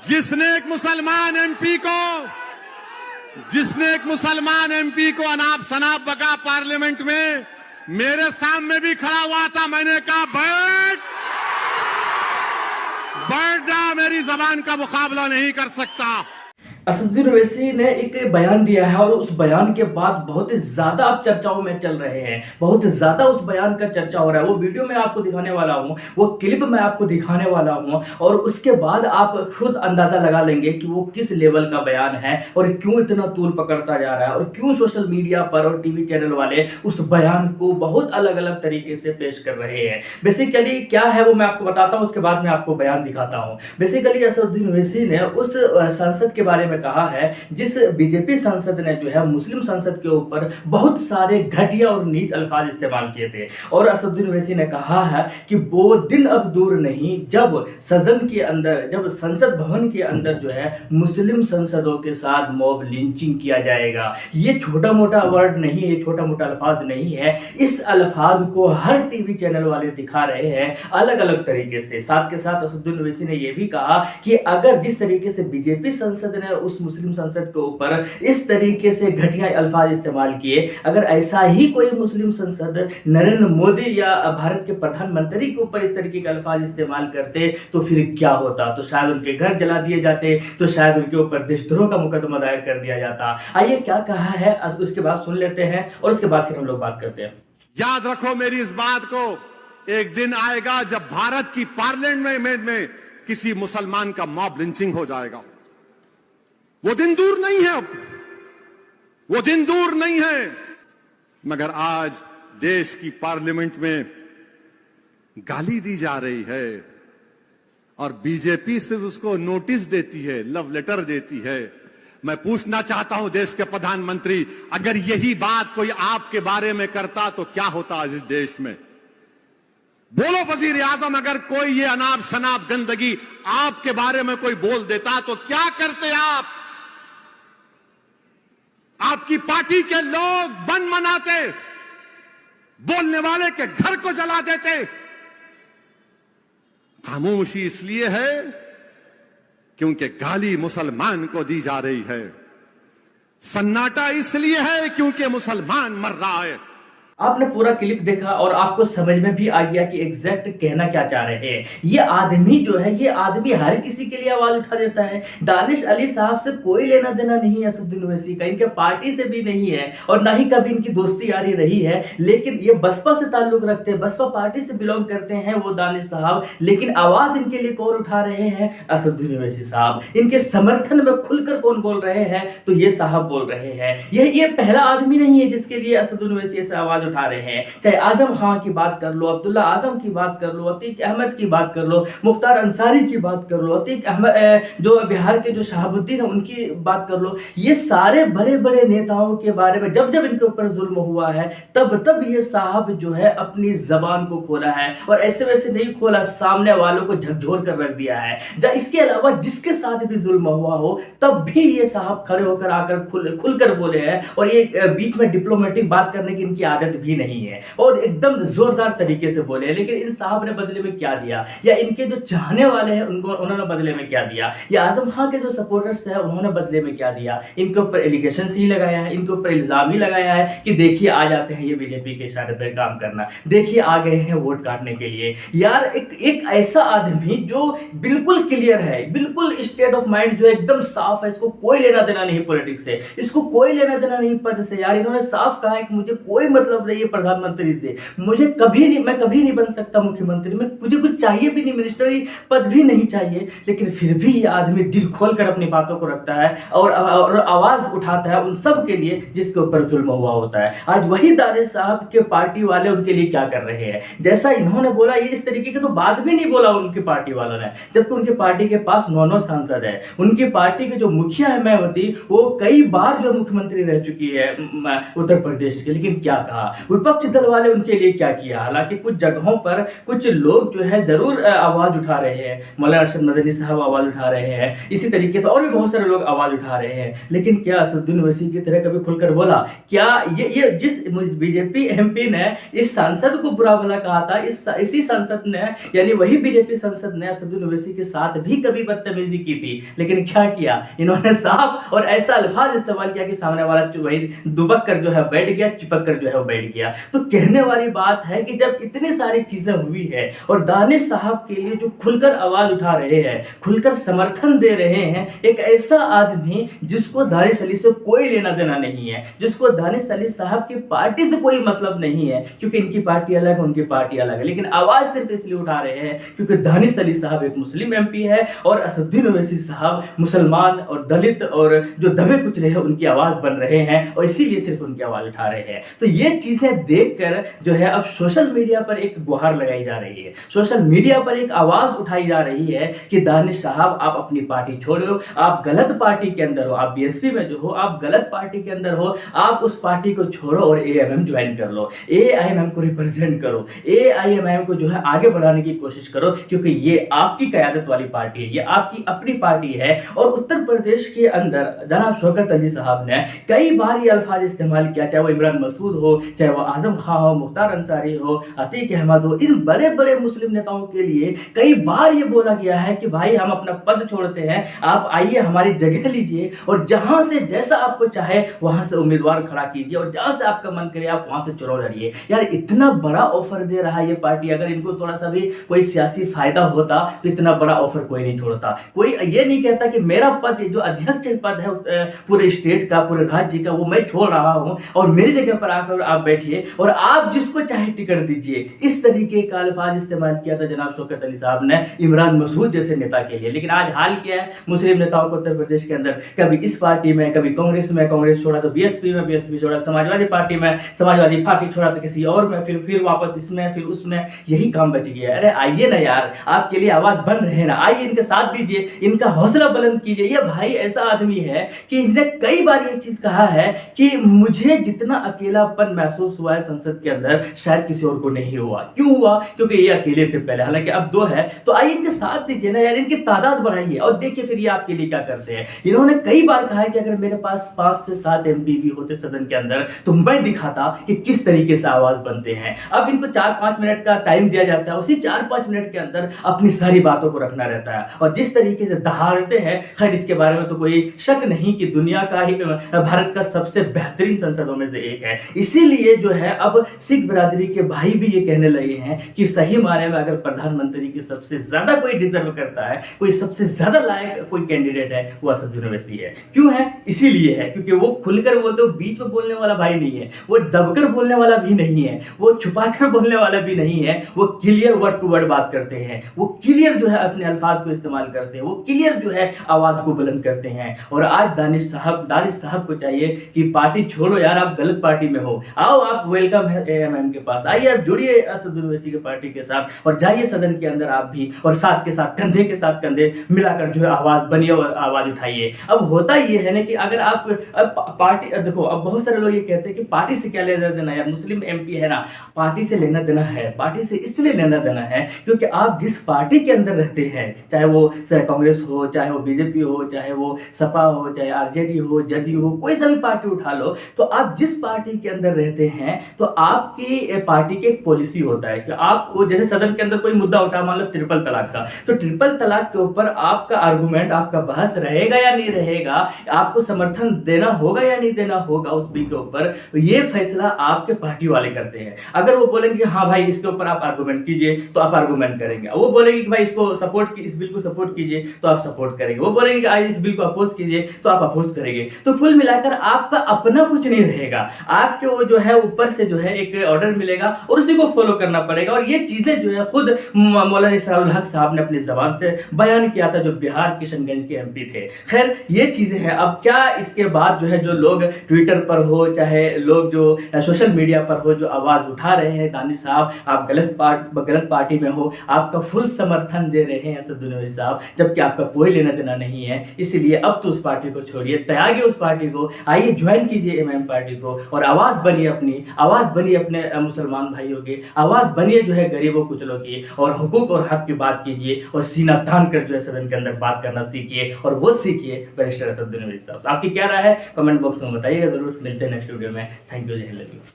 जिसने एक मुसलमान एमपी को अनाप शनाप बका पार्लियामेंट में मेरे सामने भी खड़ा हुआ था। मैंने कहा बैठ जा, मेरी जबान का मुकाबला नहीं कर सकता। असदुद्दीन ओवैसी ने एक बयान दिया है और उस बयान के बाद बहुत ही ज्यादा अब चर्चाओं में चल रहे हैं, बहुत ज्यादा उस बयान का चर्चा हो रहा है। वो वीडियो मैं आपको दिखाने वाला हूं, वो क्लिप मैं आपको दिखाने वाला हूं और उसके बाद आप खुद अंदाजा लगा लेंगे कि वो किस लेवल का बयान है और क्यों इतना तूल पकड़ता जा रहा है और क्यों सोशल मीडिया पर और टीवी चैनल वाले उस बयान को बहुत अलग अलग तरीके से पेश कर रहे हैं। बेसिकली क्या है वो मैं आपको बताता हूं, उसके बाद मैं आपको बयान दिखाता हूं। बेसिकली असदुद्दीन ओवैसी ने उस सांसद के बारे में कहा है जिस बीजेपी सांसद ने जो है मुस्लिम सांसद के ऊपर बहुत सारे घटिया और नीच अल्फाज इस्तेमाल किए थे। और असदुद्दीन ओवैसी ने कहा है कि वो दिन अब दूर नहीं जब सदन के अंदर, जब संसद भवन के अंदर जो है मुस्लिम सांसदों के साथ मॉब लिंचिंग किया जाएगा। ये छोटा मोटा वर्ड नहीं है, छोटा मोटा अल्फाज नहीं है। इस अल्फाज को हर टीवी चैनल वाले दिखा रहे हैं अलग अलग तरीके से। साथ के साथ असदुद्दीन ओवैसी ने यह भी कहा कि अगर जिस तरीके से बीजेपी संसद ने उस मुस्लिम संसद के ऊपर इस तरीके से घटिया अल्फाज इस्तेमाल किए, अगर ऐसा ही कोई मुस्लिम संसद नरेंद्र मोदी या भारत के प्रधानमंत्री के ऊपर इस तरीके के अल्फाज इस्तेमाल करते तो फिर क्या होता? तो शायद उनके घर जला दिए जाते, तो शायद उनके ऊपर देशद्रोह का मुकदमा दायर कर दिया जाता। आइए क्या कहा है उसके बाद सुन लेते हैं और उसके बाद फिर हम लोग बात करते हैं। याद रखो मेरी इस बात को, एक दिन आएगा जब भारत की पार्लियामेंट में किसी मुसलमान का मॉब लिंचिंग हो जाएगा। वो दिन दूर नहीं है, अब वो दिन दूर नहीं है। मगर आज देश की पार्लियामेंट में गाली दी जा रही है और बीजेपी सिर्फ उसको नोटिस देती है, लव लेटर देती है। मैं पूछना चाहता हूं देश के प्रधानमंत्री, अगर यही बात कोई आपके बारे में करता तो क्या होता आज इस देश में? बोलो वजीर आजम, अगर कोई ये अनाप शनाप गंदगी आपके बारे में कोई बोल देता तो क्या करते आप? आपकी पार्टी के लोग बन मनाते, बोलने वाले के घर को जला देते। खामोशी इसलिए है क्योंकि गाली मुसलमान को दी जा रही है। सन्नाटा इसलिए है क्योंकि मुसलमान मर रहा है। आपने पूरा क्लिप देखा और आपको समझ में भी आ गया कि एग्जैक्ट कहना क्या चाह रहे हैं। ये आदमी जो है, ये आदमी हर किसी के लिए आवाज उठा देता है। दानिश अली साहब से कोई लेना देना नहीं है असदुद्दीन ओवैसी का, इनके पार्टी से भी नहीं है और ना ही कभी इनकी दोस्ती यारी रही है। लेकिन ये बसपा से ताल्लुक रखते हैं, बसपा पार्टी से बिलोंग करते हैं वो दानिश साहब। लेकिन आवाज इनके लिए कौन उठा रहे हैं? असदुद्दीन ओवैसी साहब। इनके समर्थन में खुलकर कौन बोल रहे हैं? तो ये साहब बोल रहे हैं। ये पहला आदमी नहीं है जिसके लिए असदुद्दीन ओवैसी ऐसे आवाज उठा रहे हैं। चाहे आजम खान की बात कर लो, अब्दुल्ला आजम की बात कर लो, अतीक अहमद की बात कर लो, मुख्तार अंसारी की बात कर लो, अतीक अहमद जो बिहार के जो शहाबुद्दीन है उनकी बात कर लो। ये सारे बड़े बड़े नेताओं के बारे में जब जब इनके ऊपर जुल्म हुआ है तब तब ये साहब जो है अपनी जबान को खोला है और ऐसे वैसे नहीं खोला, सामने वालों को झकझोर कर रख दिया है। इसके अलावा जिसके साथ भी जुल्म हुआ हो तब भी ये साहब खड़े होकर आकर खुलकर बोले हैं और ये बीच में डिप्लोमेटिक बात करने की इनकी आदत भी नहीं है और एकदम जोरदार तरीके से बोले। लेकिन इन साहब ने बदले में क्या दिया, या इनके जो चाहने वाले हैं उन्होंने बदले में क्या दिया, या आजम खान के जो सपोर्टर्स हैं उन्होंने बदले में क्या दिया? इनके ऊपर एलिगेशन ही लगाया है, इनके ऊपर इल्जाम ही लगाया है कि देखिए आ जाते हैं ये बीजेपी के इशारे पर काम करना, देखिए आ गए हैं वोट काटने के लिए। यार एक ऐसा आदमी जो बिल्कुल क्लियर है, बिल्कुल स्टेट ऑफ माइंड जो एकदम साफ है, इसको कोई लेना देना नहीं पॉलिटिक्स से, इसको कोई लेना देना नहीं पद से। यार इन्होंने साफ कहा है कि मुझे कोई मतलब नहीं है प्रधानमंत्री से, मुझे कभी नहीं, मैं कभी नहीं बन सकता मुख्यमंत्री, मैं मुझे कुछ चाहिए भी नहीं, मिनिस्टरी पद भी नहीं चाहिए। लेकिन फिर भी ये आदमी दिल खोलकर अपनी बातों को रखता है और आवाज उठाता है उन सब के लिए जिसके ऊपर जुल्म हुआ होता है। आज वही दानिश साहब के पार्टी वाले उनके लिए क्या कर रहे हैं? जैसा इन्होंने बोला ये इस तरीके की तो बात भी नहीं बोला उनकी पार्टी वालों ने, जबकि उनकी पार्टी के पास 9 सांसद है। उनकी पार्टी के जो मुखिया है मायावती, वो कई बार जो मुख्यमंत्री रह चुकी है उत्तर प्रदेश के। लेकिन क्या कहा? विपक्ष दल वाले उनके लिए क्या किया। हालांकि कुछ जगहों पर कुछ लोग जो है जरूर आवाज उठा रहे हैं, मौलाना अरशद मदनी साहब आवाज उठा रहे हैं, इसी तरीके से और भी बहुत सारे लोग आवाज उठा रहे हैं, लेकिन क्या असदुद्दीन ओवैसी की तरह कभी खुलकर बोला? क्या ये जिस बीजेपी एमपी ने इस सांसद को बुरा भला कहा था, इसी सांसद ने यानी वही बीजेपी सांसद ने असदुद्दीन ओवैसी के साथ भी कभी बदतमीजी की थी, लेकिन क्या किया इन्होंने? साफ और ऐसा अल्फाज इस्तेमाल किया कि सामने वाला वही दुबक कर जो है बैठ गया, चिपक कर जो है वो बैठ गया। तो कहने वाली बात है कि जब इतनी सारी चीजें हुई है और दानिश साहब के लिए जो खुलकर आवाज उठा रहे हैं, खुलकर समर्थन दे रहे हैं, एक ऐसा आदमी जिसको दानिश अली से कोई लेना देना नहीं है, जिसको दानिश अली साहब की पार्टी से कोई मतलब नहीं है, क्योंकि इनकी पार्टी अलग है, उनकी पार्टी अलग है, लेकिन आवाज सिर्फ इसलिए उठा रहे हैं क्योंकि दानिश अली साहब एक मुस्लिम एमपी है और असदुद्दीन ओवैसी साहब मुसलमान और दलित और जो दबे कुचले हैं उनकी आवाज बन रहे हैं और इसीलिए सिर्फ उनकी आवाज उठा रहे हैं। तो ये चीजें देखकर जो है अब सोशल मीडिया पर एक गुहार लगाई जा रही है, सोशल मीडिया पर एक आवाज उठाई जा रही है कि दानिश साहब आप अपनी पार्टी छोड़ो, आप गलत पार्टी के अंदर हो, आप बीएसपी में जो हो आप गलत पार्टी के अंदर हो, आप उस पार्टी को छोड़ो और एआईएमएम ज्वाइन कर लो, एआईएमएम को रिप्रेजेंट करो, एआईएमएम को जो है आगे बढ़ाने की कोशिश करो, क्योंकि ये आपकी क़यादत वाली पार्टी है, ये आपकी अपनी पार्टी है। और उत्तर प्रदेश के अंदर जनाब शौकत अली साहब ने कई बार ये अल्फाज इस्तेमाल किया, चाहे वो इमरान मसूद हो, चाहे वो आजम खां हो, मुख्तार अंसारी हो, अतीक अहमद हो, इन बड़े बड़े मुस्लिम नेताओं के लिए कई बार ये बोला गया है कि भाई हम अपना पद छोड़ते हैं, आप आइए हमारी जगह लीजिए और जहां से जैसा आपको चाहे वहां से उम्मीदवार खड़ा कीजिए और जहां से आपका मन करे आप वहां से चुनाव लड़िए। यार इतना बड़ा ऑफर दे रहा है ये पार्टी, अगर इनको थोड़ा सा भी कोई सियासी फायदा होता तो इतना बड़ा ऑफर कोई नहीं छोड़ता। कोई ये नहीं कहता कि मेरा पद जो अध्यक्ष पद है पूरे स्टेट का, पूरे राज्य का, वो मैं छोड़ रहा हूं और मेरी जगह पर आकर आप बैठिए और आप जिसको चाहे टिकट दीजिए। इस तरीके का अल्फाज इस्तेमाल किया था जनाब शौकत अली साहब ने इमरान मसूद जैसे नेता के लिए। लेकिन आज हाल क्या है, मुस्लिम नेताओं को उत्तर प्रदेश के अंदर कभी इस पार्टी में, कभी कांग्रेस में, कांग्रेस छोड़ा तो बीएसपी में, बीएसपी छोड़ा समाजवादी पार्टी में, समाजवादी पार्टी छोड़ा तो किसी और में, फिर वापस इसमें, फिर उसमें, यही काम बच गया। अरे आइए ना यार, आपके लिए आवाज बन रहे हैं ना, आइए इनके साथ दीजिए, इनका हौसला बुलंद कीजिए। ये भाई ऐसा आदमी है कि इसने कई बार ये चीज कहा है कि मुझे जितना अकेलापन महसूस हुआ है संसद के अंदर शायद किसी और को नहीं हुआ। क्यों हुआ? क्योंकि ये अकेले थे पहले, हालांकि अब दो है, तो आइए इनके साथ दीजिए ना यार, इनकी तादाद बढ़ाइए और देखिए फिर ये आपके लिए क्या करते हैं। इन्होंने कई बार कहा है कि अगर मेरे पास 5 से 7 एमपी भी होते सदन के अंदर तो मैं दिखाता कि किस तरीके से आवाज बनते हैं। अब इनको 4-5 मिनट का टाइम दिया जाता है, उसी 4-5 मिनट के अंदर अपनी सारी बातों को रखना रहता है और जिस तरीके से दहाड़ते हैं, खैर इसके बारे में तो कोई शक नहीं कि दुनिया का ही, भारत का सबसे बेहतरीन संसदों में से एक है। इसीलिए जो है अब सिख बिरादरी के भाई भी ये कहने लगे हैं कि सही मायने में अगर प्रधानमंत्री की सबसे ज्यादा कोई डिजर्व करता है, कोई सबसे ज्यादा लायक कोई कैंडिडेट है, वो असदुद्दीन ओवैसी है। क्यों है? इसीलिए है क्योंकि वो खुलकर बोलते, वो बीच में बोलने वाला भाई नहीं है, वो दबकर बोलने वाला भी नहीं है, वो छुपाकर बोलने वाला भी नहीं है, वो क्लियर वर्ड टू वर्ड बात करते हैं, वो क्लियर जो है अपने अल्फाज को इस्तेमाल करते हैं, वो क्लियर जो है आवाज को बुलंद करते हैं। और आज दानिश साहब को चाहिए कि पार्टी छोड़ो यार, आप गलत पार्टी में हो, आओ आप वेलकम है एआईएमएम के पास, आइए आप जुड़िए असदुद्दीन ओवैसी के पार्टी के साथ और जाइए सदन के अंदर आप भी, और साथ के साथ कंधे के साथ कंधे मिलाकर जो है आवाज बनिए और आवाज उठाइए। अब होता ये है ना कि अगर आप पार्टी, देखो अब बहुत सारे लोग ये कहते हैं कि पार्टी से क्या लेना देना यार, मुस्लिम एमपी है ना, पार्टी से लेना देना है। पार्टी से इसलिए लेना देना है क्योंकि आप जिस पार्टी के अंदर रहते हैं, चाहे वो कांग्रेस हो, चाहे वो बीजेपी हो, चाहे वो सपा हो, चाहे आरजेडी हो, जदयू हो, कोई सा भी पार्टी उठा लो, तो आप जिस पार्टी के अंदर रहते हैं तो आपकी पार्टी की एक पॉलिसी होता है कि आपको, जैसे सदन के अंदर कोई मुद्दा उठा, मान लो ट्रिपल तलाक का, तो ट्रिपल तलाक के ऊपर आपका आर्गुमेंट, आपका बहस रहेगा या नहीं रहेगा, आपको समर्थन देना होगा या नहीं देना होगा उस बिल के ऊपर, ये फैसला आपके पार्टी वाले करते हैं। अगर वो बोलेंगे हाँ भाई इसके ऊपर आप आर्गुमेंट कीजिए तो आप आर्गुमेंट करेंगे, वो बोलेंगे कि भाई इसको सपोर्ट की, इस बिल को सपोर्ट कीजिए तो आप सपोर्ट करेंगे, वो बोलेंगे कि आज इस बिल को अपोज कीजिए तो आप अपोज करेंगे। तो कुल मिलाकर आपका अपना कुछ नहीं रहेगा, आपके वो जो है ऊपर से जो है एक ऑर्डर मिलेगा और उसी को फॉलो करना पड़ेगा। और ये चीजें जो है खुद मौलाना इसरारुल हक साहब ने अपनी जबान से बयान किया था, जो बिहार किशनगंज के एमपी थे। खैर ये चीजें हैं। अब क्या इसके बाद जो है जो लोग ट्विटर पर हो, चाहे लोग जो सोशल मीडिया पर हो, जो आवाज उठा रहे हैं दानिश साहब आप गलत पार्टी में हो, आपका फुल समर्थन दे रहे हैं असदुद्दीन ओवैसी साहब, जबकि आपका कोई लेना देना नहीं है। इसलिए अब तो उस पार्टी को छोड़िए, त्यागिए उस पार्टी को, आइए ज्वाइन कीजिए एमएम पार्टी को और आवाज बनिए अपनी, आवाज बनिए अपने मुसलमान भाइयों की, आवाज बनिए जो है गरीबों कुचलों की, और हुकूक और हक की बात कीजिए और सीना तान कर जो है सदन के अंदर बात करना सीखिए, और वो सीखिए बैरिस्टर असदुद्दीन ओवैसी साहब। आपकी क्या राय है कमेंट बॉक्स में बताइएगा जरूर। मिलते हैं नेक्स्ट वीडियो में। थैंक यू, जय हिंद।